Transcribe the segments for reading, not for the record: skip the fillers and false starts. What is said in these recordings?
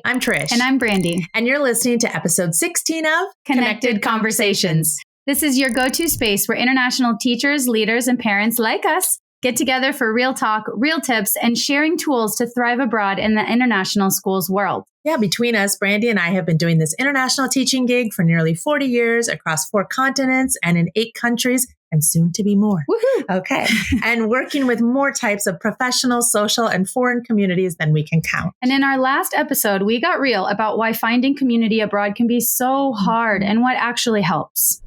I'm Trish. And I'm Brandy. And you're listening to episode 16 of Connected Conversations. This is your go-to space where international teachers, leaders, and parents like us get together for real talk, real tips, and sharing tools to thrive abroad in the international schools world. Yeah, between us, Brandy and I have been doing this international teaching gig for nearly 40 years across 4 continents and in 8 countries, and soon to be more. Woohoo! Okay. And working with more types of professional, social, and foreign communities than we can count. And in our last episode, we got real about why finding community abroad can be so hard and what actually helps.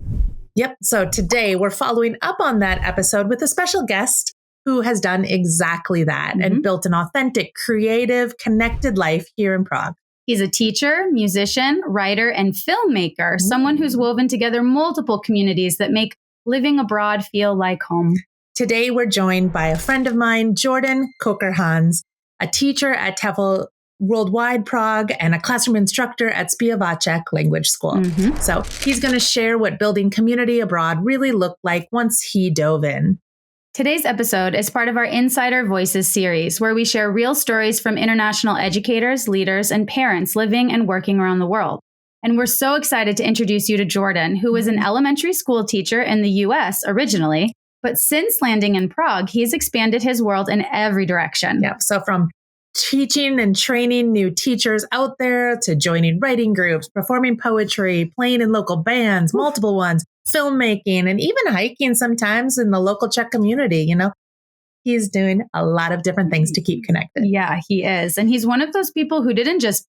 Yep. So today we're following up on that episode with a special guest who has done exactly that and built an authentic, creative, connected life here in Prague. He's a teacher, musician, writer, and filmmaker, someone who's woven together multiple communities that make living abroad feel like home. Today, we're joined by a friend of mine, Jordan Kocher-Hans, a teacher at TEFL Worldwide Prague and a classroom instructor at Spijavaček Language School. So he's going to share what building community abroad really looked like once he dove in. Today's episode is part of our Insider Voices series, where we share real stories from international educators, leaders, and parents living and working around the world. And we're so excited to introduce you to Jordan, who was an elementary school teacher in the US originally, but since landing in Prague, he's expanded his world in every direction. Yeah. So from teaching and training new teachers out there to joining writing groups, performing poetry, playing in local bands, multiple ones, filmmaking, and even hiking sometimes in the local Czech community, he's doing a lot of different things to keep connected. Yeah, he is. And he's one of those people who didn't just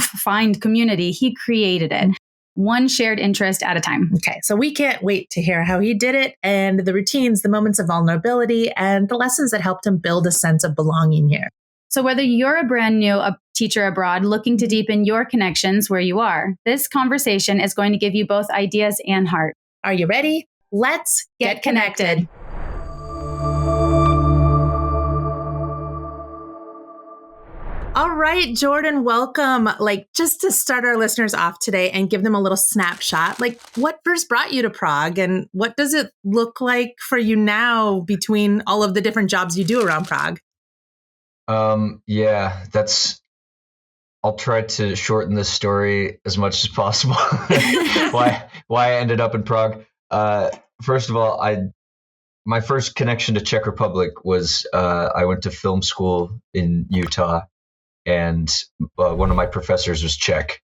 find community. He created it, one shared interest at a time. Okay, so we can't wait to hear how he did it and the routines, the moments of vulnerability, and the lessons that helped him build a sense of belonging here. So whether you're a brand new teacher abroad looking to deepen your connections where you are, this conversation is going to give you both ideas and heart. Are you ready? Let's get connected. All right, Jordan, welcome. Just to start our listeners off today and give them a little snapshot, what first brought you to Prague and what does it look like for you now between all of the different jobs you do around Prague? I'll try to shorten this story as much as possible. why I ended up in Prague. First of all, my first connection to Czech Republic was I went to film school in Utah, and one of my professors was Czech,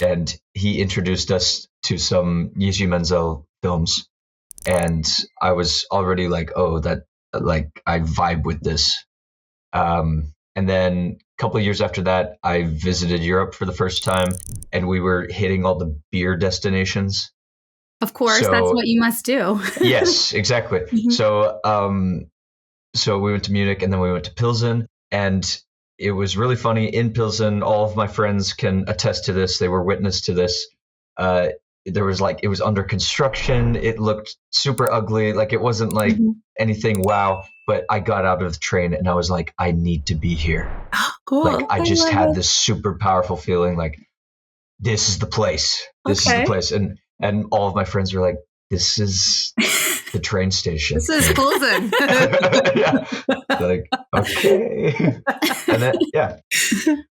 and he introduced us to some Jiří Menzel films, and I was already like, oh, I vibe with this. And then a couple of years after that, I visited Europe for the first time, and we were hitting all the beer destinations. Of course, that's what you must do. Yes, exactly. So we went to Munich, and then we went to Pilsen, and it was really funny. In Pilsen, all of my friends can attest to this. They were witness to this. It was under construction. It looked super ugly. It wasn't anything wow. But I got out of the train and I was like, I need to be here. Oh, cool. I just had this super powerful feeling this is the place. This is the place. And all of my friends were like, this is the train station. This is Pilsen. Yeah. Okay. And then,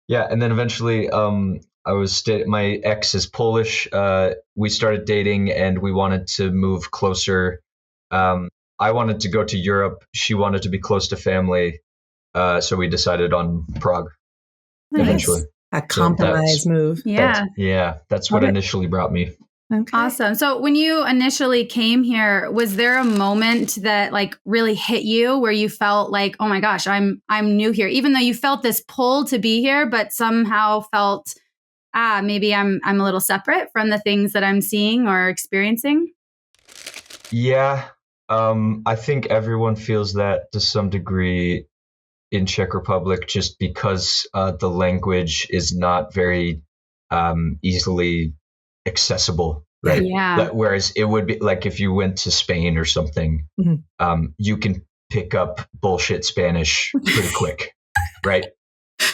yeah. And then eventually, my ex is Polish. We started dating and we wanted to move closer. I wanted to go to Europe. She wanted to be close to family. So we decided on Prague eventually. A compromise move. Yeah. That's what initially brought me. Okay. Awesome. So when you initially came here, was there a moment that really hit you where you felt like, oh my gosh, I'm new here, even though you felt this pull to be here, but somehow felt, maybe I'm a little separate from the things that I'm seeing or experiencing? Yeah. I think everyone feels that to some degree in Czech Republic, just because the language is not very easily accessible, right? Yeah. Whereas it would be if you went to Spain or something, you can pick up bullshit Spanish pretty quick, right?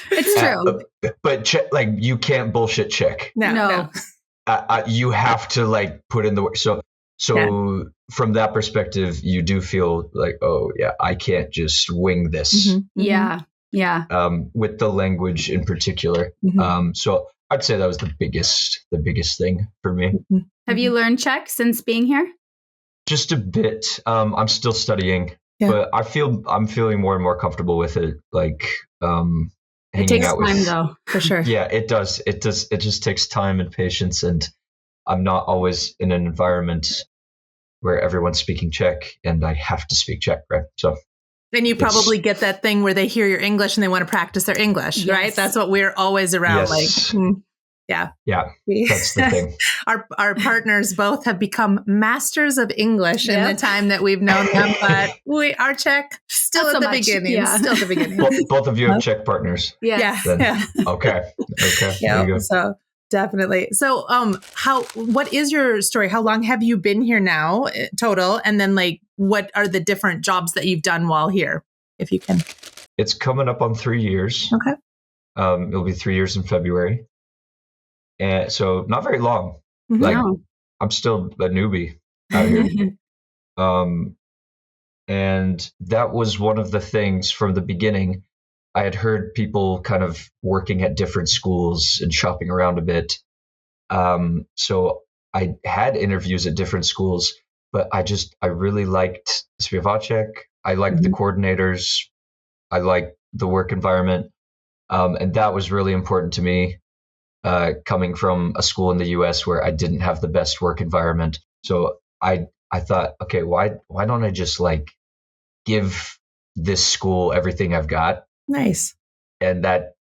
It's true. But you can't bullshit Czech. No. You have to put in the work. So from that perspective, you do feel oh yeah, I can't just wing this. Yeah. Yeah. with the language in particular. So I'd say that was the biggest thing for me. Have you learned Czech since being here? Just a bit. I'm still studying, but I'm feeling more and more comfortable with it. Like it takes time though, for sure. Yeah, it does. It just takes time and patience, and I'm not always in an environment where everyone's speaking Czech and I have to speak Czech, right? So. And you probably get that thing where they hear your English and they want to practice their English, right? That's what we're always around. Yes. Like, yeah, that's the thing. Our partners both have become masters of English in the time that we've known them, but our Czech still at the beginning. Yeah. Still at the beginning. Both of you have Czech partners. Yes. Yeah. Okay. There you go. So definitely. So, what is your story? How long have you been here now, total? And then, like, what are the different jobs that you've done while here, if you can? It's coming up on 3 years. Okay. It'll be 3 years in February. And so not very long. Like I'm still a newbie out here. And that was one of the things from the beginning. I had heard people kind of working at different schools and shopping around a bit. So I had interviews at different schools, but I really liked Spivacek. I liked the coordinators. I liked the work environment. And that was really important to me. Coming from a school in the US where I didn't have the best work environment. So I thought, okay, why don't I just like give this school everything I've got? Nice. And that,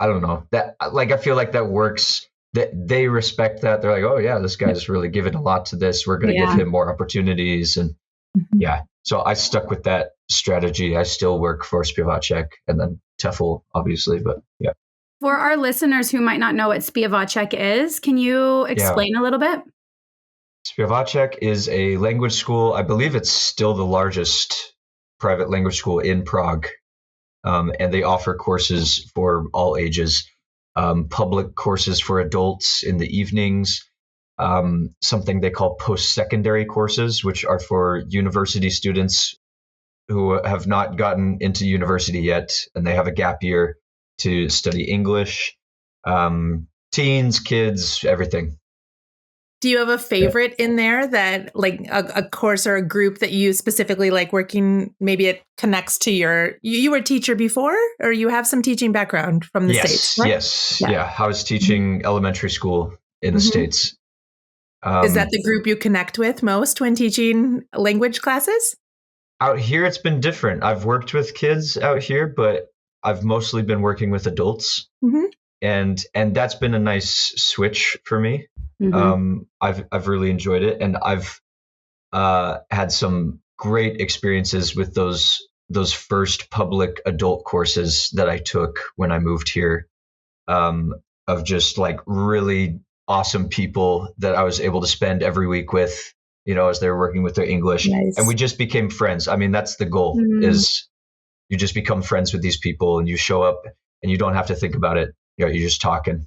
I don't know, that like, I feel like that works, that they respect that. They're like, oh yeah, this guy's really given a lot to this. We're going to give him more opportunities. And so I stuck with that strategy. I still work for Spivacek and then TEFL, obviously, but yeah. For our listeners who might not know what Spivacek is, can you explain a little bit? Spivacek is a language school. I believe it's still the largest private language school in Prague. And they offer courses for all ages, public courses for adults in the evenings, something they call post-secondary courses, which are for university students who have not gotten into university yet, and they have a gap year to study English, teens, kids, everything. Do you have a favorite in there that like a course or a group that you specifically like working? Maybe it connects to you were a teacher before, or you have some teaching background from the States, right? Yes. Yeah. I was teaching elementary school in the States. Is that the group you connect with most when teaching language classes? Out here, it's been different. I've worked with kids out here, but I've mostly been working with adults, and that's been a nice switch for me. I've really enjoyed it, and I've had some great experiences with those first public adult courses that I took when I moved here, of just like really awesome people that I was able to spend every week with, as they were working with their English, and we just became friends. I mean, that's the goal is you just become friends with these people and you show up and you don't have to think about it. You're just talking.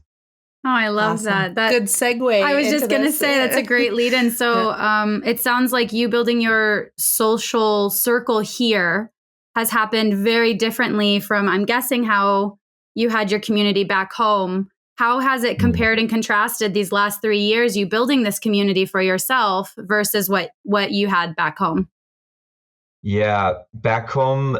Oh, I love that. Good segue. I was just going to say that's a great lead in. So it sounds like you building your social circle here has happened very differently from, I'm guessing, how you had your community back home. How has it compared and contrasted these last 3 years, you building this community for yourself versus what you had back home? Yeah, back home,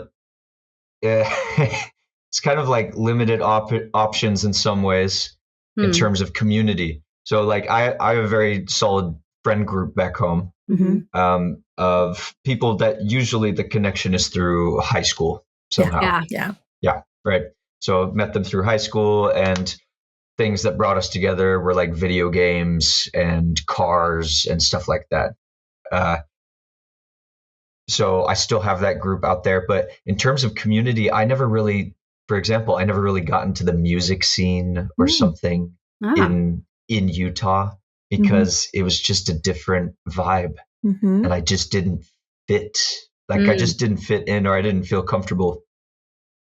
it's kind of like limited options in some ways in terms of community. So like I have a very solid friend group back home of people that usually the connection is through high school somehow. Yeah, right. So met them through high school, and things that brought us together were like video games and cars and stuff like that. So I still have that group out there, but in terms of community, I never really got into the music scene or something in Utah because it was just a different vibe, and I just didn't fit. I just didn't fit in, or I didn't feel comfortable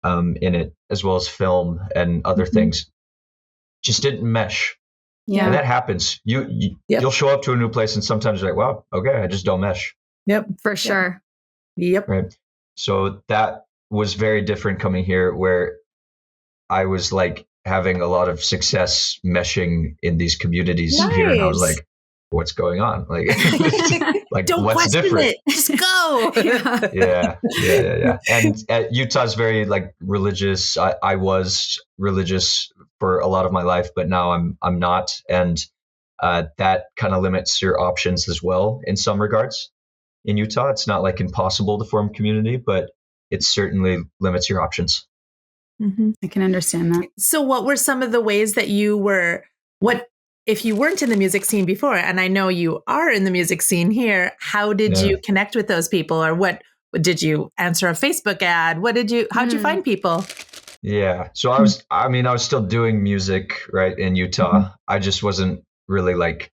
in it, as well as film and other things. Just didn't mesh. Yeah, and that happens. You'll show up to a new place, and sometimes you're like, "Wow, okay, I just don't mesh." Yep, for sure. Yep. Right. So that was very different coming here, where I was like having a lot of success meshing in these communities here, and I was like, what's going on? Like, like Don't what's question different? it. Just go. Yeah. And Utah's very like religious. I was religious for a lot of my life, but now I'm not, and that kind of limits your options as well in some regards. In Utah, it's not like impossible to form community, but it certainly limits your options. Mm-hmm. I can understand that. So what were some of the ways that if you weren't in the music scene before, and I know you are in the music scene here, how did you connect with those people? Or what did you answer a Facebook ad? How'd you find people? Yeah. So I was still doing music, right, in Utah. Mm-hmm. I just wasn't really like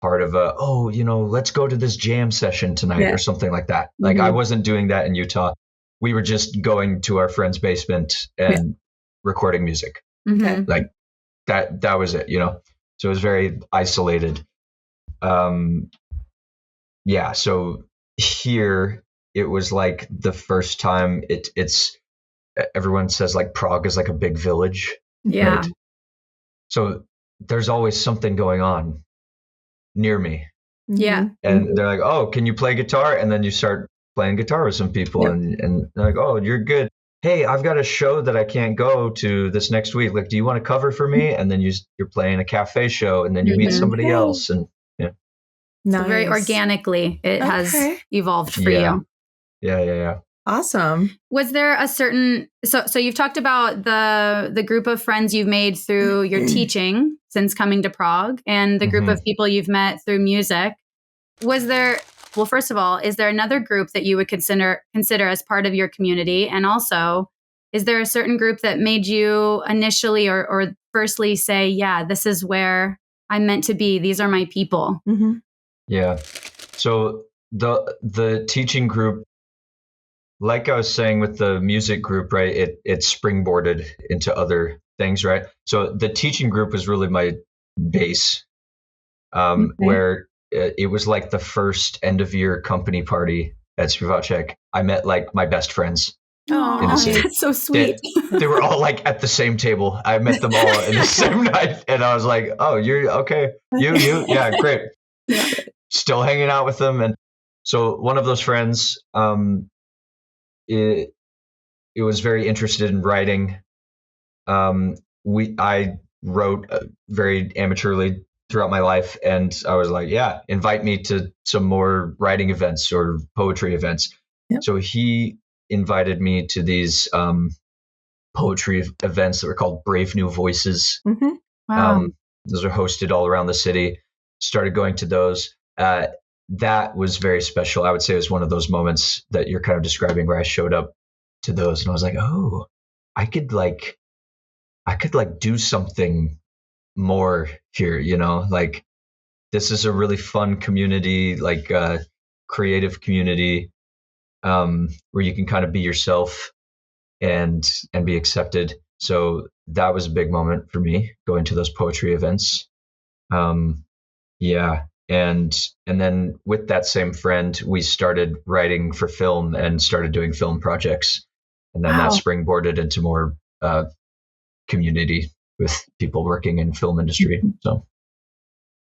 part of let's go to this jam session tonight or something like that. Like I wasn't doing that in Utah. We were just going to our friend's basement and recording music. Mm-hmm. Like that was it, So it was very isolated. So here it was like the first time it's everyone says like Prague is like a big village. Yeah. Right? So there's always something going on near me. Yeah. And they're like, oh, can you play guitar? And then you start playing guitar with some people and they're like, oh, you're good. Hey, I've got a show that I can't go to this next week. Like, do you want to cover for me? And then you're playing a cafe show and then you meet somebody else. And so very organically, it has evolved for you. Yeah. Awesome. Was there a certain, so you've talked about the group of friends you've made through your teaching since coming to Prague and the group of people you've met through music. First of all, is there another group that you would consider as part of your community? And also, is there a certain group that made you initially or firstly say, yeah, this is where I'm meant to be. These are my people. Mm-hmm. Yeah. So the teaching group, like I was saying with the music group, right, it springboarded into other things, right? So the teaching group was really my base, where it was like the first end of year company party at Spivacek. I met like my best friends. Oh, that's so sweet. They were all like at the same table. I met them all in the same night, and I was like, "Oh, you're okay. You, yeah, great." Still hanging out with them, and so one of those friends, it was very interested in writing. I wrote very amateurly throughout my life, and I was like, "Yeah, invite me to some more writing events or poetry events." Yep. So he invited me to these poetry events that were called Brave New Voices. Mm-hmm. Wow. Those are hosted all around the city. Started going to those. That was very special. I would say it was one of those moments that you're kind of describing where I showed up to those and I was like, oh, I could do something more here, like this is a really fun community, like creative community, where you can kind of be yourself and be accepted. So that was a big moment for me, going to those poetry events. And then with that same friend, we started writing for film and started doing film projects. And then that springboarded into more community with people working in film industry. So.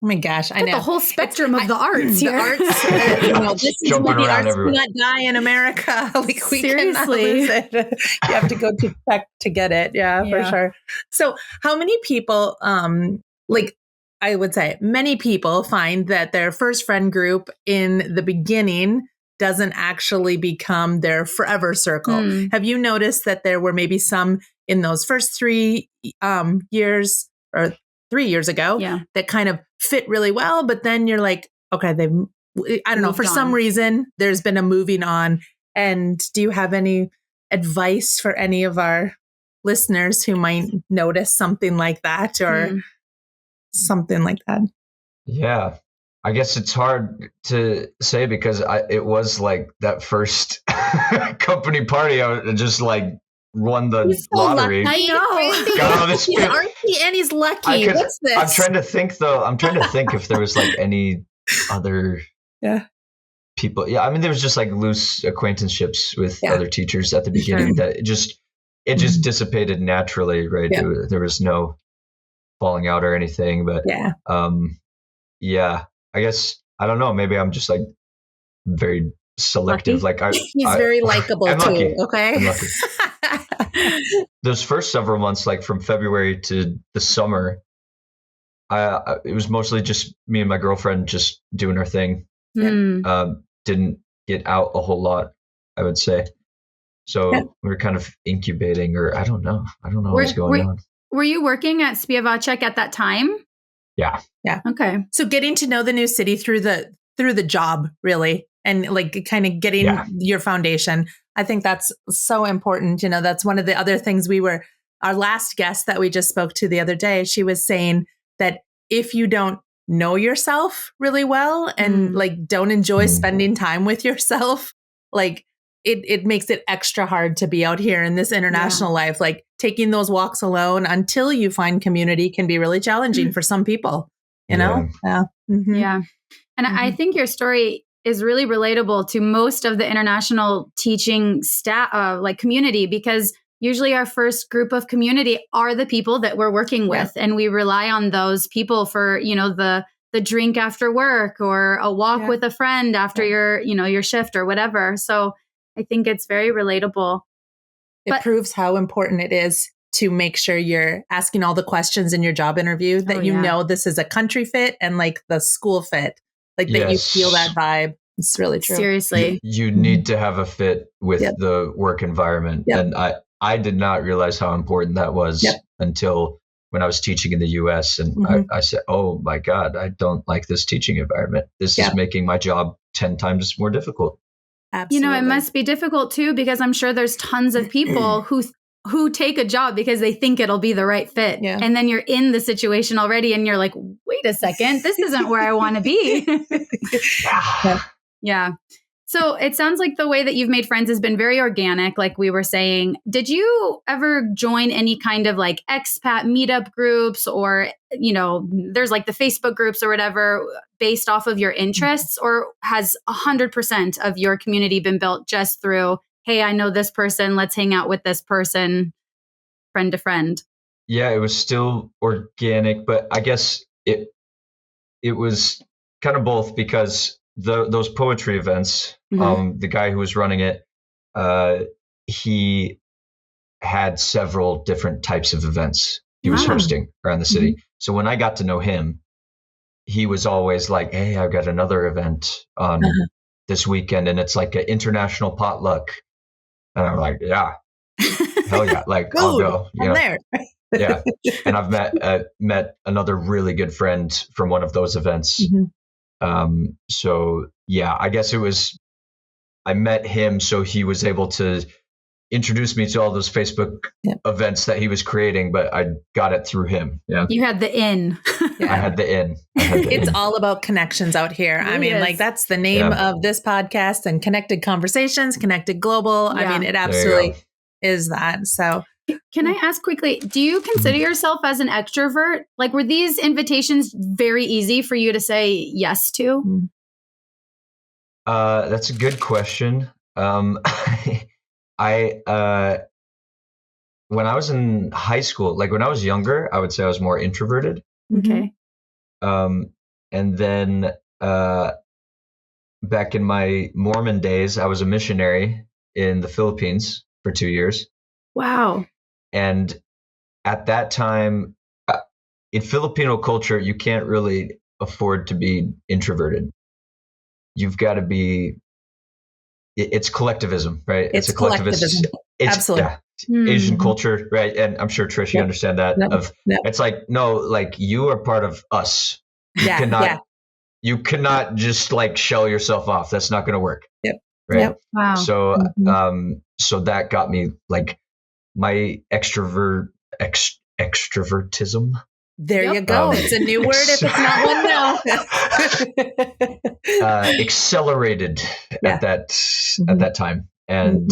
Oh my gosh, I know. The whole spectrum of the arts here. The arts, this is why the arts cannot die in America. Like we cannot lose it. You have to go to tech to get it. Yeah, for sure. So how many people, I would say many people find that their first friend group in the beginning doesn't actually become their forever circle. Have you noticed that there were maybe some in those first 3 years or 3 years ago that kind of fit really well, but then you're like, okay, I don't know, for some reason, there's been a moving on. And do you have any advice for any of our listeners who might notice something like that or something like that? Yeah, I guess it's hard to say because it was like that first company party. I just like won the lottery. I know. Got all this and he's lucky. What's this? I'm trying to think though. I'm trying to think if there was like any other. Yeah. people. Yeah, I mean, there was just like loose acquaintanceships with other teachers at the beginning that it just dissipated naturally, right? Yeah. There was no falling out or anything, but I guess I don't know. Maybe I'm just like very selective. Lucky? Like He's very likable I'm too. lucky. Okay. I'm lucky. Those first several months, like from February to the summer, it was mostly just me and my girlfriend just doing our thing. Didn't get out a whole lot, I would say. So we were kind of incubating, or I don't know what's going on. Were you working at Spivacek at that time? Yeah. Okay. So getting to know the new city through the job, really, and like kind of getting your foundation. I think that's so important. That's one of the other things our last guest that we just spoke to the other day, she was saying that if you don't know yourself really well and like don't enjoy spending time with yourself, like it makes it extra hard to be out here in this international life. Like taking those walks alone until you find community can be really challenging for some people, you know? Yeah. Mm-hmm. Yeah. And I think your story is really relatable to most of the international teaching staff, like community, because usually our first group of community are the people that we're working with. And we rely on those people for, the drink after work or a walk with a friend after your shift or whatever. So I think it's very relatable. It proves how important it is to make sure you're asking all the questions in your job interview that know this is a country fit and like the school fit, like that you feel that vibe. It's really true. Seriously. You need to have a fit with the work environment. And I did not realize how important that was until when I was teaching in the US. And I said, oh my God, I don't like this teaching environment. This is making my job 10 times more difficult. Absolutely. It must be difficult too, because I'm sure there's tons of people who take a job because they think it'll be the right fit. Yeah. And then you're in the situation already and you're like, wait a second, this isn't where I want to be. Yeah. So it sounds like the way that you've made friends has been very organic, like we were saying. Did you ever join any kind of like expat meetup groups or, there's like the Facebook groups or whatever based off of your interests, or has 100% of your community been built just through, hey, I know this person, let's hang out with this person, friend to friend? Yeah, it was still organic, but I guess it was kind of both, because those poetry events, the guy who was running it, he had several different types of events he was hosting around the city. So when I got to know him, he was always like, hey, I've got another event on this weekend, and it's like an international potluck. And I'm like, yeah, hell yeah, like I'll go. I'm there. Yeah, and I've met another really good friend from one of those events. So yeah, I guess I met him, so he was able to introduce me to all those Facebook events that he was creating, but I got it through him. Yeah. You had the in. I had the in. It's all about connections out here. I mean, like that's the name of this podcast, and Connected Conversations, Connected Global. Yeah. I mean, it absolutely is that. So can I ask quickly, do you consider yourself as an extrovert? Like, were these invitations very easy for you to say yes to? That's a good question. When I was in high school, like when I was younger, I would say I was more introverted. Okay. And then back in my Mormon days, I was a missionary in the Philippines for 2 years. Wow. And at that time, in Filipino culture, you can't really afford to be introverted. You've got to be, it's collectivism, right? It's a collectivism. Absolutely. Yeah, Asian culture, right? And I'm sure, Trish, you understand that. It's like, no, like you are part of us. You cannot just like shell yourself off. That's not going to work. Yep. Right. Yep. Wow. So, so that got me like my extrovertism. There you go. It's a new word if it's not one now. Accelerated at that time. And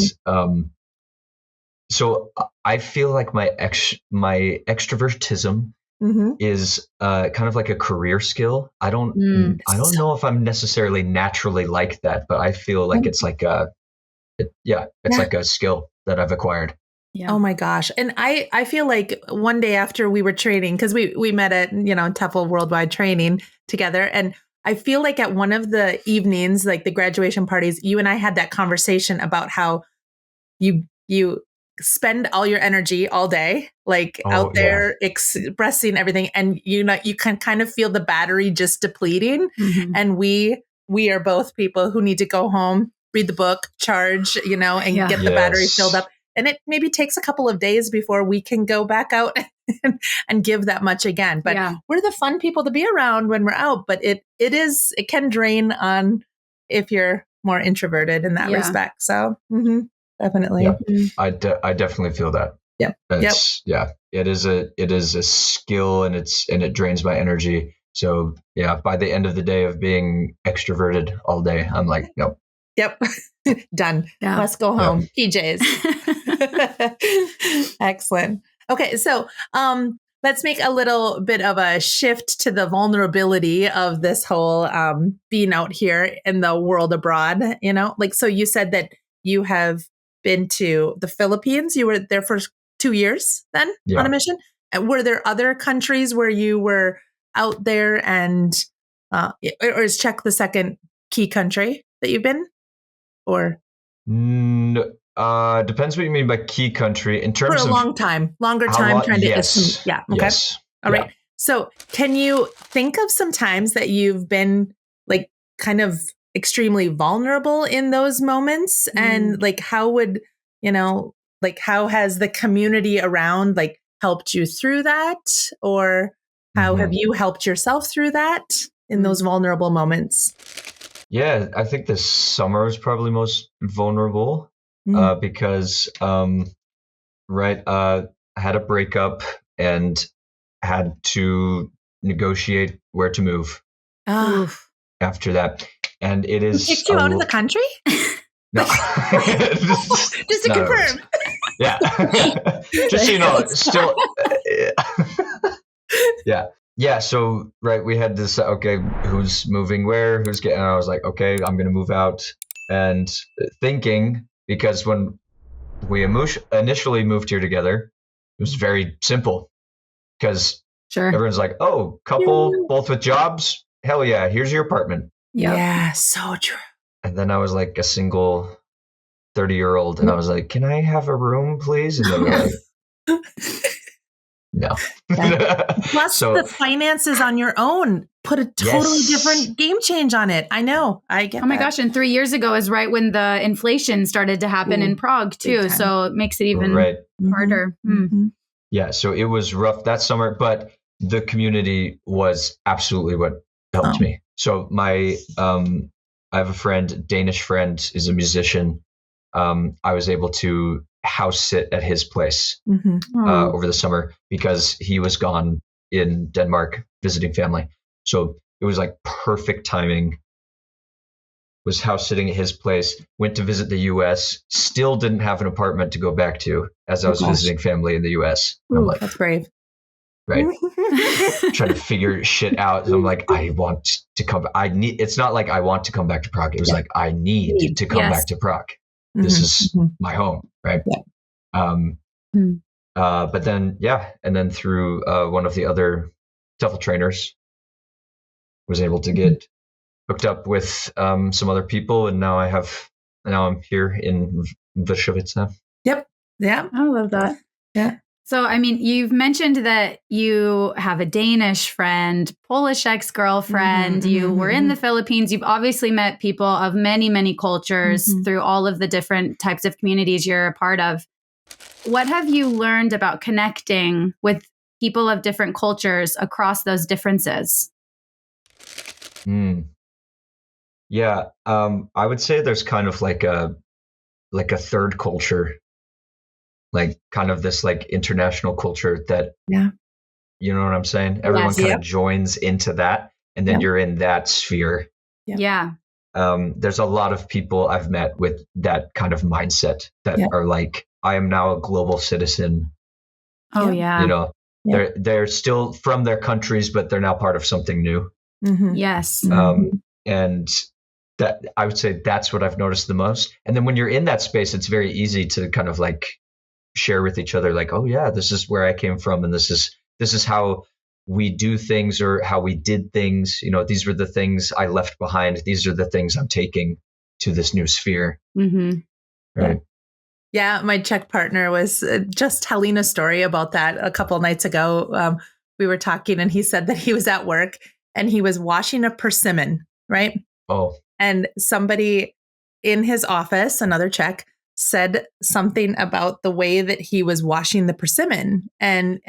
so I feel like my extrovertism is kind of like a career skill. I don't know if I'm necessarily naturally like that, but I feel like it's like like a skill that I've acquired. Yeah. Oh my gosh. And I feel like one day after we were training, because we met at, TEFL Worldwide Training together. And I feel like at one of the evenings, like the graduation parties, you and I had that conversation about how you spend all your energy all day, like out there expressing everything. And you can kind of feel the battery just depleting. Mm-hmm. And we are both people who need to go home, read the book, charge, and get the battery filled up. And it maybe takes a couple of days before we can go back out and give that much again. But we're the fun people to be around when we're out. But it can drain on if you're more introverted in that respect. So definitely. Yeah. I definitely feel that. Yeah. It is a skill, and it drains my energy. So by the end of the day of being extroverted all day, I'm like, nope. Yep. Done. Yeah. Let's go home. PJs. Excellent. Okay. So, let's make a little bit of a shift to the vulnerability of this whole, being out here in the world abroad, so you said that you have been to the Philippines. You were there for 2 years then on a mission. And were there other countries where you were out there or is Czech the second key country that you've been? Or depends what you mean by key country in terms of longer time trying to yes. Okay. Yes. All right. So can you think of some times that you've been like kind of extremely vulnerable in those moments? And like how would, how has the community around like helped you through that? Or how have you helped yourself through that in those vulnerable moments? Yeah, I think this summer is probably most vulnerable because, I had a breakup and had to negotiate where to move after that. And it is... Who kicked you out of the country? No. Just to confirm. Yeah. Just so you know, still... Yeah. Yeah, so we had this, who's moving where, who's getting, and I was like, okay, I'm going to move out. And thinking, because when we initially moved here together, it was very simple. Because everyone's like, oh, couple, both with jobs, hell yeah, here's your apartment. Yep. Yeah, so true. And then I was like a single 30-year-old, and I was like, can I have a room, please? And they were like... No. Plus the finances on your own put a totally different game change on it. I know. I get Oh my gosh. And 3 years ago is right when the inflation started to happen in Prague too. So it makes it even harder. Yeah. So it was rough that summer, but the community was absolutely what helped me. So I have a friend, Danish friend, is a musician. I was able to house sit at his place over the summer because he was gone in Denmark visiting family. So it was like perfect timing. Was house sitting at his place, went to visit the US, still didn't have an apartment to go back to as I was visiting family in the US. I'm like, that's brave. Right. Trying to figure shit out. So I'm like, I want to come. It's not like I want to come back to Prague. It was like, I need to come back to Prague. This is my home, right? Yeah. But then, and then through one of the other TEFL trainers, was able to get hooked up with some other people, and now I'm here in Varsovitz now. Yep. Yeah, I love that. Yeah. So, I mean, you've mentioned that you have a Danish friend, Polish ex-girlfriend. You were in the Philippines. You've obviously met people of many, many cultures through all of the different types of communities you're a part of. What have you learned about connecting with people of different cultures across those differences? Yeah, I would say there's kind of like a third culture. Like kind of this like international culture that, you know what I'm saying? Everyone kind of joins into that, and then you're in that sphere. Yeah. There's a lot of people I've met with that kind of mindset that are like, I am now a global citizen. Oh yeah. You know, They're still from their countries, but they're now part of something new. Mm-hmm. Yes. And that, I would say, that's what I've noticed the most. And then when you're in that space, it's very easy to kind of like share with each other, like, oh yeah, this is where I came from, and this is how we do things, or how we did things. You know, these were the things I left behind. These are the things I'm taking to this new sphere. Mm-hmm. Right. Yeah, my Czech partner was just telling a story about that a couple of nights ago. We were talking, and he said that he was at work and he was washing a persimmon, right? Oh. And somebody in his office, another Czech, said something about the way that he was washing the persimmon. And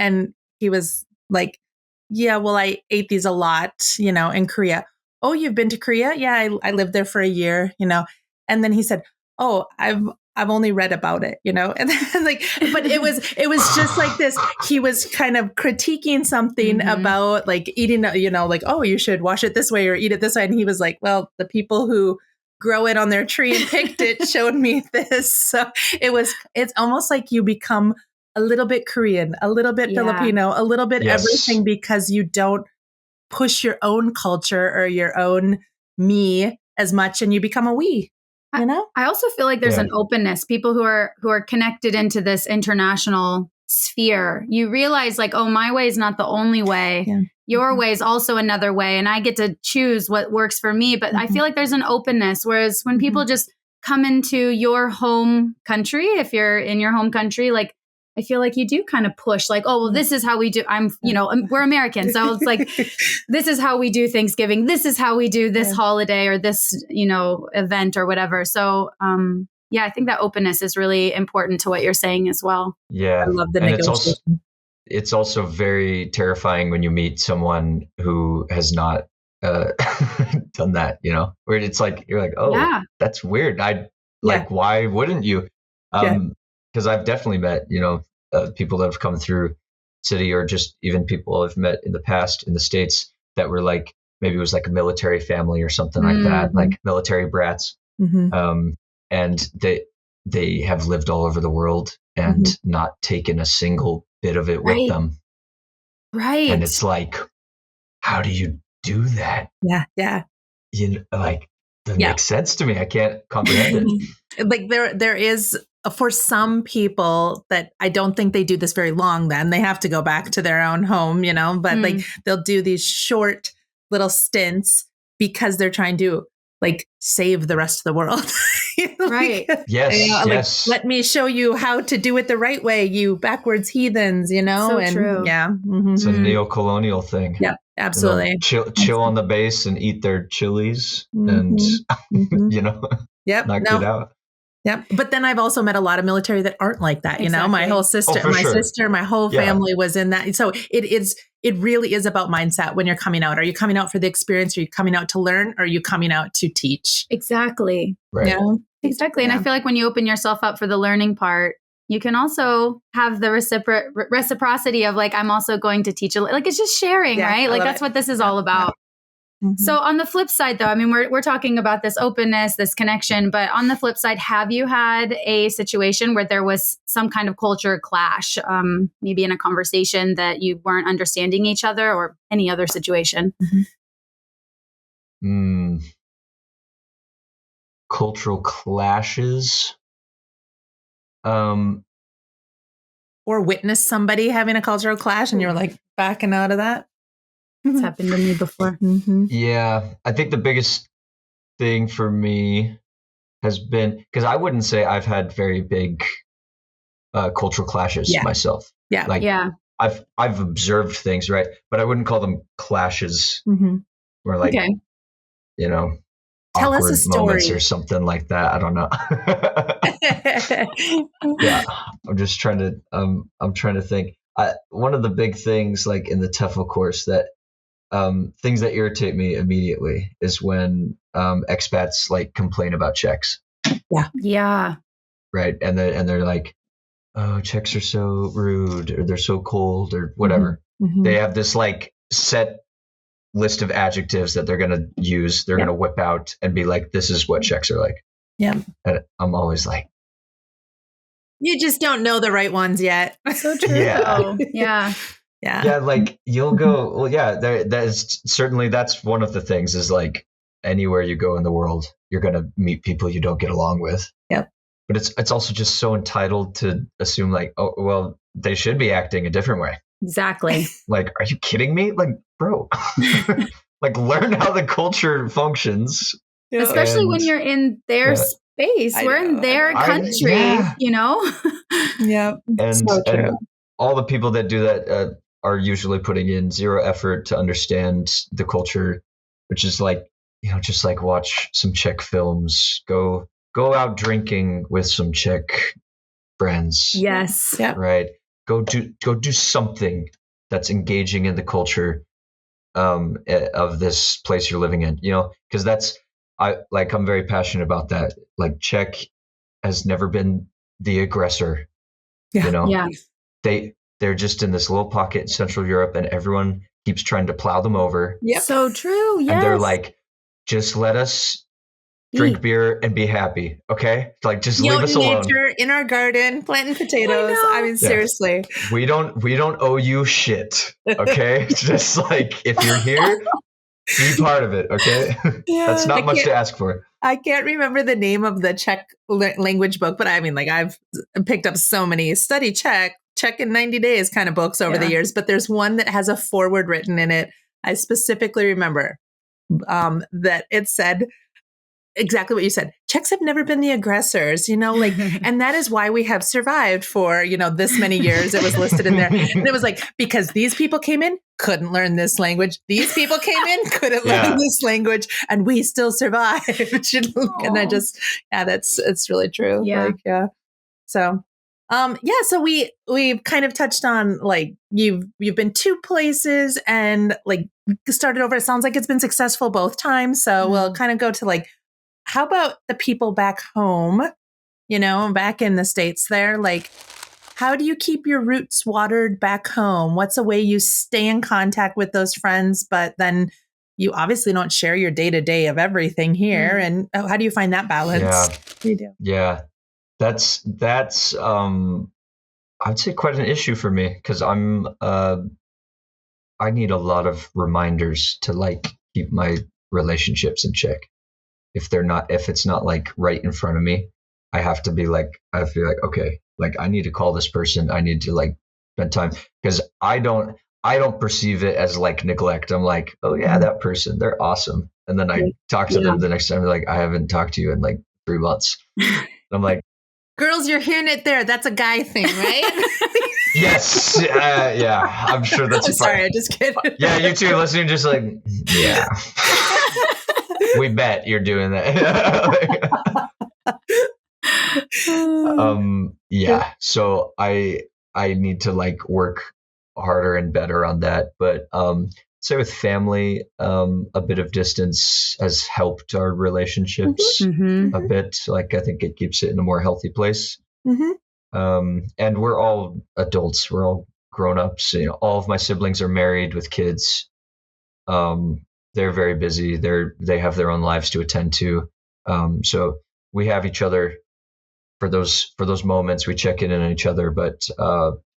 he was like, yeah, well, I ate these a lot, in Korea. Oh, you've been to Korea? Yeah, I lived there for a year, And then he said, oh, I've only read about it, and then, like, but it was just like this. He was kind of critiquing something about like eating, like, oh, you should wash it this way or eat it this way. And he was like, well, the people who grow it on their tree and picked it showed me this. So it's almost like you become a little bit Korean, a little bit Filipino, a little bit everything, because you don't push your own culture or your own me as much, and you become a we. I also feel like there's an openness. People who are connected into this international sphere, you realize like, oh, my way is not the only way. Yeah. Your way is also another way, and I get to choose what works for me. But I feel like there's an openness. Whereas when people just come into your home country, if you're in your home country, like, I feel like you do kind of push like, oh, well, this is how we do. We're American. So it's like, this is how we do Thanksgiving. This is how we do this holiday or this, event or whatever. So, I think that openness is really important to what you're saying as well. Yeah. I love the negotiation. It's also very terrifying when you meet someone who has not done that, where it's like, you're like, oh, that's weird. Why wouldn't you? Because I've definitely met, people that have come through city, or just even people I've met in the past in the States that were like, maybe it was like a military family or something like that, like military brats. And they have lived all over the world and not taken a single bit of it with them. Right. And it's like, how do you do that? Yeah. Yeah. Doesn't make sense to me. I can't comprehend it. Like there is, for some people that I don't think they do this very long, then they have to go back to their own home, but like they'll do these short little stints because they're trying to like save the rest of the world. Right. Yes. Like, let me show you how to do it the right way, you backwards heathens, So true. Yeah. It's a neo-colonial thing. Yeah, absolutely. Chill on the base and eat their chilies and, knock it out. Yep. But then I've also met a lot of military that aren't like that. Exactly. My whole sister, my whole family was in that. So it really is about mindset when you're coming out. Are you coming out for the experience? Are you coming out to learn? Or are you coming out to teach? Exactly. Right. Yeah. Exactly. And I feel like when you open yourself up for the learning part, you can also have the reciprocity of like, I'm also going to teach. Like, it's just sharing, right? Like, that's what this is all about. So on the flip side, though, I mean, we're talking about this openness, this connection, but on the flip side, have you had a situation where there was some kind of culture clash, maybe in a conversation that you weren't understanding each other, or any other situation? Cultural clashes. Or witness somebody having a cultural clash and you're like backing out of that? It's happened to me before. Yeah, I think the biggest thing for me has been, because I wouldn't say I've had very big cultural clashes myself. Yeah. I've observed things, right? But I wouldn't call them clashes. Or like, tell us awkward a story moments or something like that. I don't know. Yeah, I'm just trying to. I'm trying to think. One of the big things, like in the TEFL course, that things that irritate me immediately is when expats like complain about Czechs. Yeah. Right, and they're like, "Oh, Czechs are so rude, or they're so cold, or whatever." They have this like set list of adjectives that they're going to use. They're going to whip out and be like, "This is what Czechs are like." Yeah. And I'm always like, you just don't know the right ones yet. So true. Yeah. Yeah. Yeah. like you'll go, well, yeah, that's one of the things is like anywhere you go in the world, you're going to meet people you don't get along with. Yep. But it's also just so entitled to assume like, oh, well, they should be acting a different way. Exactly. Like, are you kidding me? Like, bro, like learn how the culture functions. Yeah. Especially when you're in their space. We're in their country, you know? Yeah. And, so true. and all the people that do that are usually putting in zero effort to understand the culture, which is like, just like watch some Czech films, go out drinking with some Czech friends. Yes. Yeah. Right. Go do something that's engaging in the culture of this place you're living in, because I'm very passionate about that. Like Czech has never been the aggressor. Yeah. Yeah. They're just in this little pocket in Central Europe and everyone keeps trying to plow them over. Yep. So true. Yes. And they're like, just let us drink beer and be happy. Okay. Like just leave us alone. Nature, in our garden, planting potatoes. I mean, seriously. We don't owe you shit. Okay. Just like, if you're here, be part of it. Okay. Yeah, that's not much to ask for. I can't remember the name of the Czech language book, but I mean, like I've picked up so many study Czech in 90 days kind of books over the years, but there's one that has a foreword written in it. I specifically remember that it said exactly what you said. Czechs have never been the aggressors, like, and that is why we have survived for, this many years. It was listed in there. And it was like, because these people came in, couldn't learn this language. These people came in, couldn't learn this language, and we still survived. And it's really true. Yeah. Like, yeah. So, so we've kind of touched on like you've been 2 places and like started over. It sounds like it's been successful both times. So we'll kind of go to like, how about the people back home, back in the States there? Like, how do you keep your roots watered back home? What's a way you stay in contact with those friends, but then you obviously don't share your day-to-day of everything here. And how do you find that balance? Yeah. You do. Yeah. That's I would say quite an issue for me because I need a lot of reminders to like keep my relationships in check. If it's not like right in front of me, I have to be like, I feel like, okay, like I need to call this person. I need to like spend time because I don't perceive it as like neglect. I'm like, oh yeah, that person, they're awesome. And then I talk to them the next time. They're like, I haven't talked to you in like 3 months. And I'm like, girls, you're hearing it there. That's a guy thing, right? Yes. Yeah. I'm sure that's I'm sorry. I just kidding. Yeah. You two listening, just like, yeah. We bet you're doing that. Yeah. So I need to like work harder and better on that. But say with family, a bit of distance has helped our relationships a bit. Like I think it keeps it in a more healthy place. And we're all adults. We're all grown-ups. All of my siblings are married with kids. They're very busy. They have their own lives to attend to. So we have each other for those moments. We check in on each other, but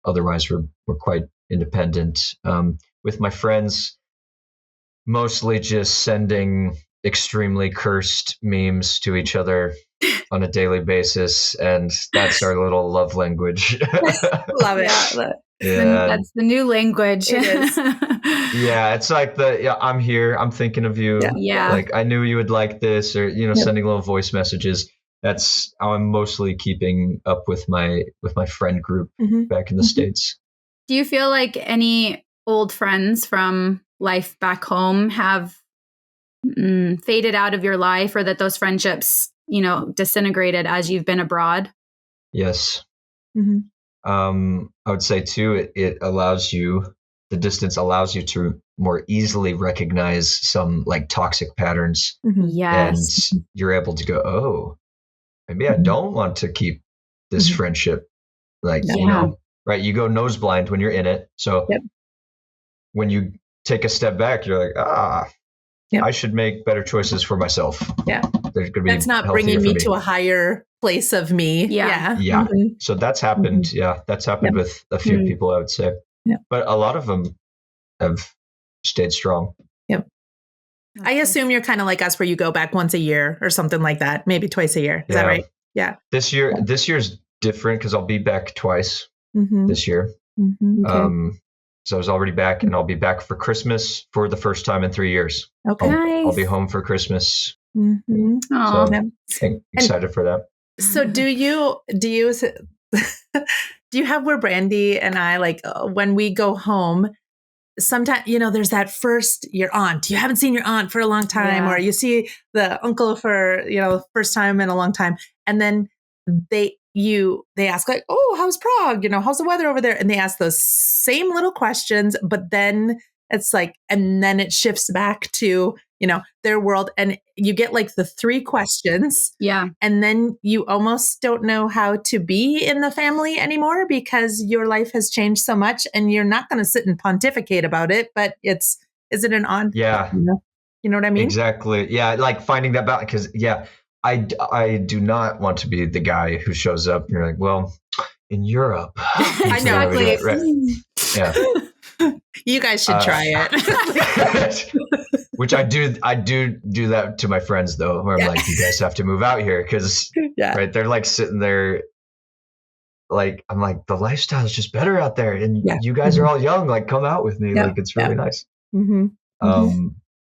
otherwise we're quite independent. With my friends, mostly just sending extremely cursed memes to each other on a daily basis, and that's our little love language. Love it. Yeah, that's the new language. It is. Yeah, it's like I'm here, I'm thinking of you. Yeah. Like I knew you would like this, or sending little voice messages. That's how I'm mostly keeping up with my friend group back in the States. Do you feel like any old friends from life back home have faded out of your life, or that those friendships, disintegrated as you've been abroad? Yes. I would say too, it allows you, the distance allows you to more easily recognize some like toxic patterns. Yes. And you're able to go, oh, maybe I don't want to keep this friendship. Like, right. You go nose blind when you're in it. So when you take a step back, you're like, I should make better choices for myself. Yeah. That's not bringing me to a higher place of me. Yeah. So that's happened. Yeah. That's happened with a few people, I would say. But a lot of them have stayed strong. Yep. I assume you're kind of like us where you go back once a year or something like that, maybe twice a year. Is that right? Yeah. This year's different because I'll be back twice this year. Okay. So I was already back, and I'll be back for Christmas for the first time in 3 years. Okay. I'll be home for Christmas. Aww. So excited for that. So do you have where Brandy and I, like, when we go home, sometimes, there's that first, your aunt, you haven't seen your aunt for a long time, or you see the uncle for, first time in a long time. And then they ask, like, oh, how's Prague? How's the weather over there? And they ask those same little questions, but then it's like, and then it shifts back to, their world. And you get like the 3 questions. Yeah. And then you almost don't know how to be in the family anymore because your life has changed so much, and you're not going to sit and pontificate about it, but is it an on? Yeah. You know what I mean? Exactly. Yeah. Like finding that balance. Because I do not want to be the guy who shows up and you're like, well, in Europe. I know. Right. Yeah. You guys should try it. Which I do that to my friends though, where I'm like, you guys have to move out here because right, they're like sitting there. Like, I'm like, the lifestyle is just better out there. And you guys are all young, like come out with me. Like it's really nice. But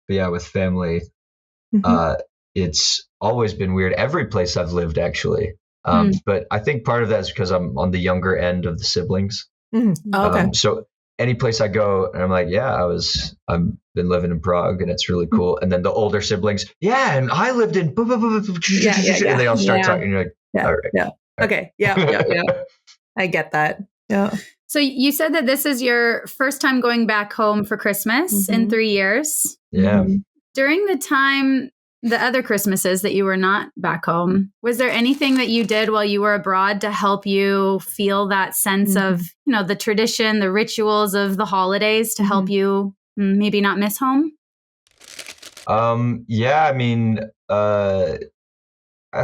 yeah, with family, it's always been weird. Every place I've lived, actually. But I think part of that is because I'm on the younger end of the siblings. Okay. So any place I go, and I'm like, I've been living in Prague, and it's really cool. And then the older siblings, and I lived in, and they all start talking. And you're like, all right. Okay. Yeah. I get that. Yeah. So you said that this is your first time going back home for Christmas in 3 years. Yeah. During the other Christmases that you were not back home, was there anything that you did while you were abroad to help you feel that sense of, the tradition, the rituals of the holidays to help you maybe not miss home? Yeah, I mean, I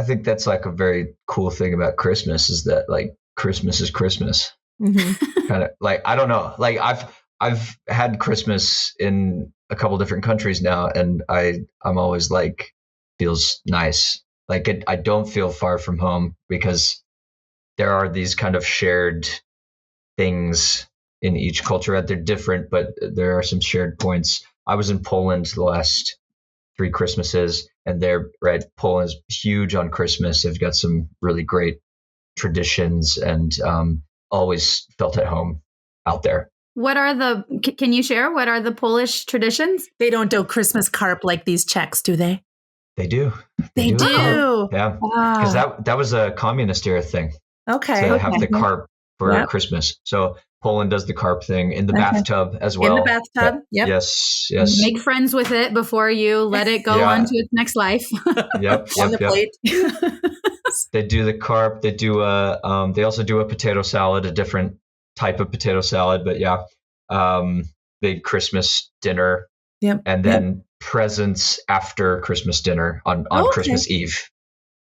think that's like a very cool thing about Christmas is that like Christmas is Christmas. Kind of like, I don't know, like I've had Christmas in a couple different countries now, and I'm always like, feels nice. Like I don't feel far from home because there are these kind of shared things in each culture. They're different, but there are some shared points. I was in Poland the last 3 Christmases, and Poland's huge on Christmas. They've got some really great traditions, and always felt at home out there. Can you share, what are the Polish traditions? They don't do Christmas carp like these Czechs, do they? They do. They do. Yeah. Because that was a communist era thing. Okay. To have the carp for Christmas. So Poland does the carp thing in the bathtub as well. In the bathtub? Yep. Yes. Make friends with it before you let it go on to its next life. Yep. On the plate. They do the carp. They do they also do a potato salad, a different type of potato salad, but big Christmas dinner. Yep. And then presents after Christmas dinner on Christmas Eve.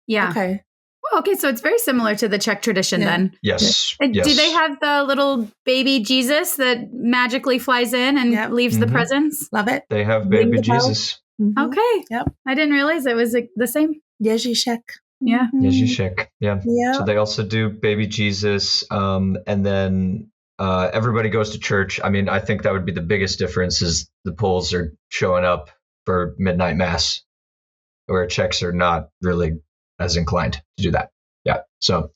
Yeah. Okay. Well, okay, so it's very similar to the Czech tradition then. Yes. Do they have the little baby Jesus that magically flies in and leaves the presents? Love it. They have baby Jesus. Okay. Yep. I didn't realize it was the same. Ježíšek. Yeah. Ježíšek. Yeah. So they also do baby Jesus, and then everybody goes to church. I mean, I think that would be the biggest difference is the Poles are showing up for midnight mass, where Czechs are not really as inclined to do that. Yeah. So,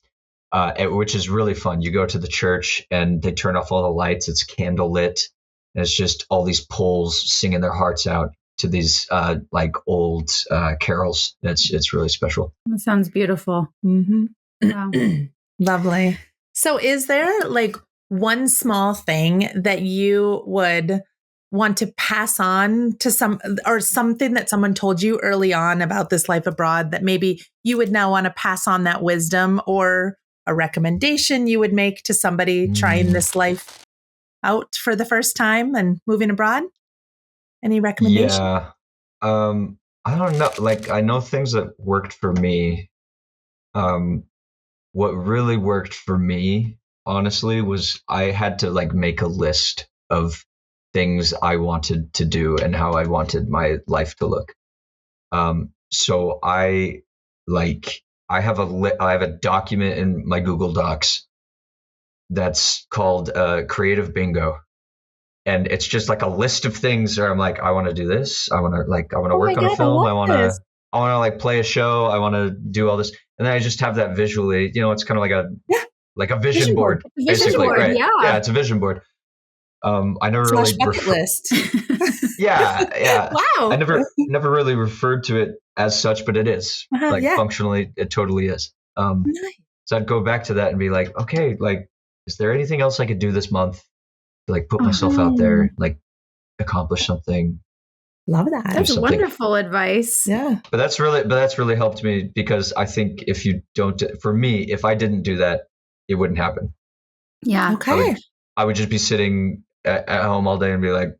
which is really fun. You go to the church and they turn off all the lights. It's candle lit. And it's just all these Poles singing their hearts out to these like old carols. It's really special. That sounds beautiful. Wow. Lovely. So is there like one small thing that you would want to pass on to something that someone told you early on about this life abroad that maybe you would now want to pass on that wisdom, or a recommendation you would make to somebody trying this life out for the first time and moving abroad? Any recommendation? Yeah. I don't know. Like, I know things that worked for me. What really worked for me honestly, was I had to like make a list of things I wanted to do and how I wanted my life to look. So I have a document in my Google Docs that's called Creative Bingo. And it's just like a list of things where I'm like, I want to do this. I want to work on a film. I want to like play a show. I want to do all this. And then I just have that visually, it's kind of like a vision board, basically. Right. Yeah. It's a vision board. I never really bucket list. Yeah. Wow. I never really referred to it as such, but it is functionally, it totally is. Nice. So I'd go back to that and be like, okay, like, is there anything else I could do this month to like put myself out there, like accomplish something? Love that. That's wonderful advice. Yeah. But that's really helped me, because I think if I didn't do that, it wouldn't happen. Yeah. Okay. I would just be sitting at home all day and be like,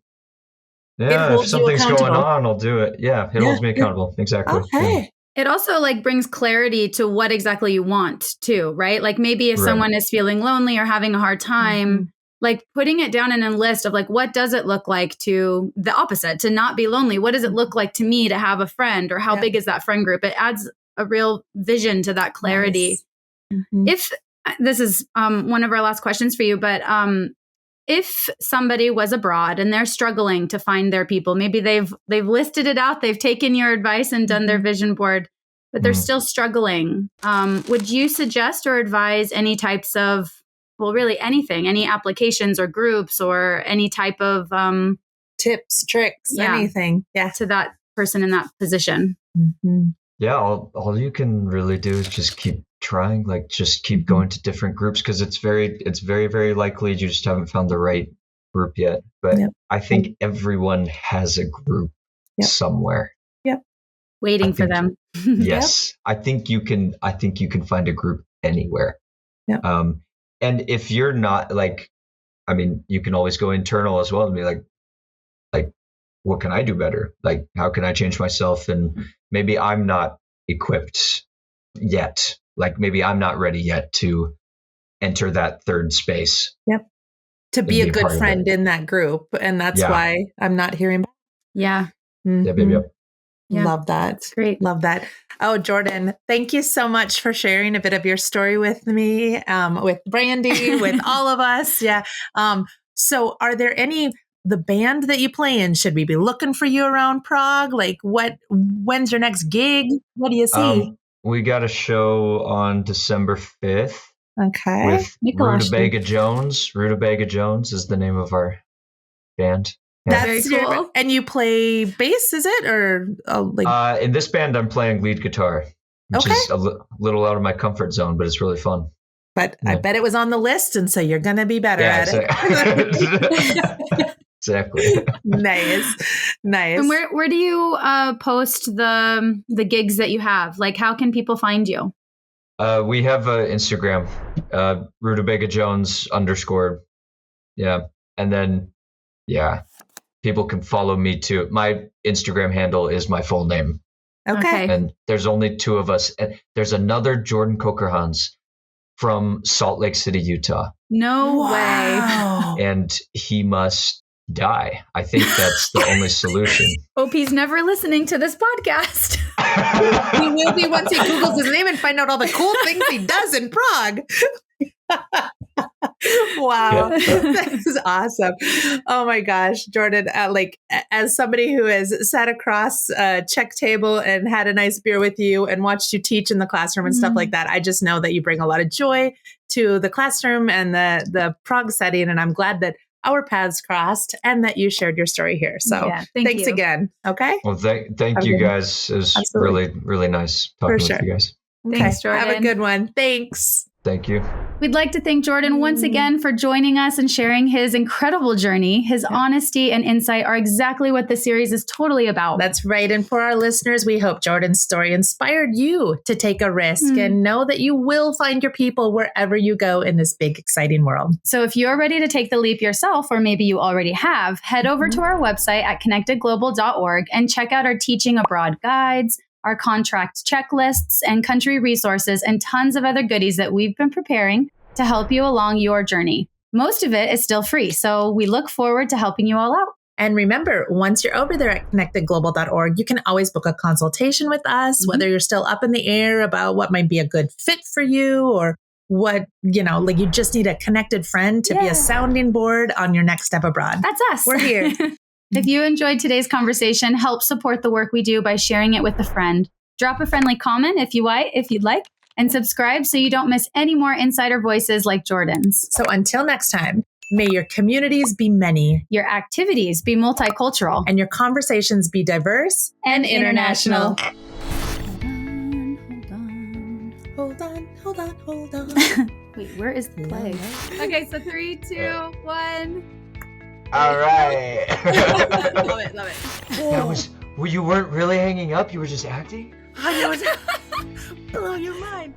if something's going on, I'll do it. Yeah. It holds me accountable. Exactly. Okay. Yeah. It also like brings clarity to what exactly you want too, right? Like maybe if someone is feeling lonely or having a hard time, like putting it down in a list of like, what does it look like to the opposite, to not be lonely? What does it look like to me to have a friend, or how big is that friend group? It adds a real vision to that clarity. Nice. Mm-hmm. If this is one of our last questions for you, but if somebody was abroad and they're struggling to find their people, maybe they've listed it out, they've taken your advice and done their vision board, but they're still struggling. Would you suggest or advise any types of, well, really anything, any applications or groups or any type of tips, tricks, anything? Yeah, to that person in that position? Mm-hmm. Yeah, all you can really do is just keep trying, like just keep going to different groups, because it's very, very likely you just haven't found the right group yet. But I think everyone has a group somewhere. Yep. Waiting for them. Yes. I think you can find a group anywhere. Yep. And if you're not you can always go internal as well and be like, what can I do better? Like, how can I change myself? And maybe I'm not equipped yet. Like maybe I'm not ready yet to enter that third space. Yep. To be a good friend in that group. And that's why I'm not hearing back. Yeah. Yeah, baby. Yep. Yeah. Love that. That's great. Love that. Oh, Jordan, thank you so much for sharing a bit of your story with me, with Brandy, with all of us. Yeah. So are there the band that you play in, should we be looking for you around Prague? Like when's your next gig? What do you see? We got a show on December 5th. Okay. With Rutabaga Jones. Rutabaga Jones is the name of our band. Yeah. That's very cool. And you play bass, is it? Or in this band, I'm playing lead guitar, which is a little out of my comfort zone, but it's really fun. But I bet it was on the list, and so you're going to be better at it. Exactly. Nice. And where do you post the gigs that you have? Like, how can people find you? We have Instagram, Rutabaga Jones _ Yeah. And then, people can follow me too. My Instagram handle is my full name. Okay. And there's only two of us. And there's another Jordan Cokerhans from Salt Lake City, Utah. No way. And he must die. I think that's the only solution. Hope he's never listening to this podcast. He will be once he Googles his name and find out all the cool things he does in Prague. Wow. That is awesome. Oh my gosh, Jordan, as somebody who has sat across a check table and had a nice beer with you and watched you teach in the classroom and stuff like that, I just know that you bring a lot of joy to the classroom and the Prague setting. And I'm glad that our paths crossed and that you shared your story here. So thanks again. Okay. Well, thank you guys. It was really, really nice talking with you guys. Thanks, Jordan. Have a good one. Thanks. Thank you. We'd like to thank Jordan once again for joining us and sharing his incredible journey. His honesty and insight are exactly what the series is totally about. That's right. And for our listeners, we hope Jordan's story inspired you to take a risk and know that you will find your people wherever you go in this big, exciting world. So if you're ready to take the leap yourself, or maybe you already have, head over to our website at connectedglobal.org and check out our teaching abroad guides, our contract checklists and country resources, and tons of other goodies that we've been preparing to help you along your journey. Most of it is still free, so we look forward to helping you all out. And remember, once you're over there at connectedglobal.org, you can always book a consultation with us, whether you're still up in the air about what might be a good fit for you or what, like you just need a connected friend to be a sounding board on your next step abroad. That's us. We're here. If you enjoyed today's conversation, help support the work we do by sharing it with a friend. Drop a friendly comment if you'd like, and subscribe so you don't miss any more insider voices like Jordan's. So until next time, may your communities be many, your activities be multicultural, and your conversations be diverse and international. Hold on. Wait, where is the play? Okay, so 3, 2, 1. All right. Love it. Well, you weren't really hanging up. You were just acting. I know. Blow your mind.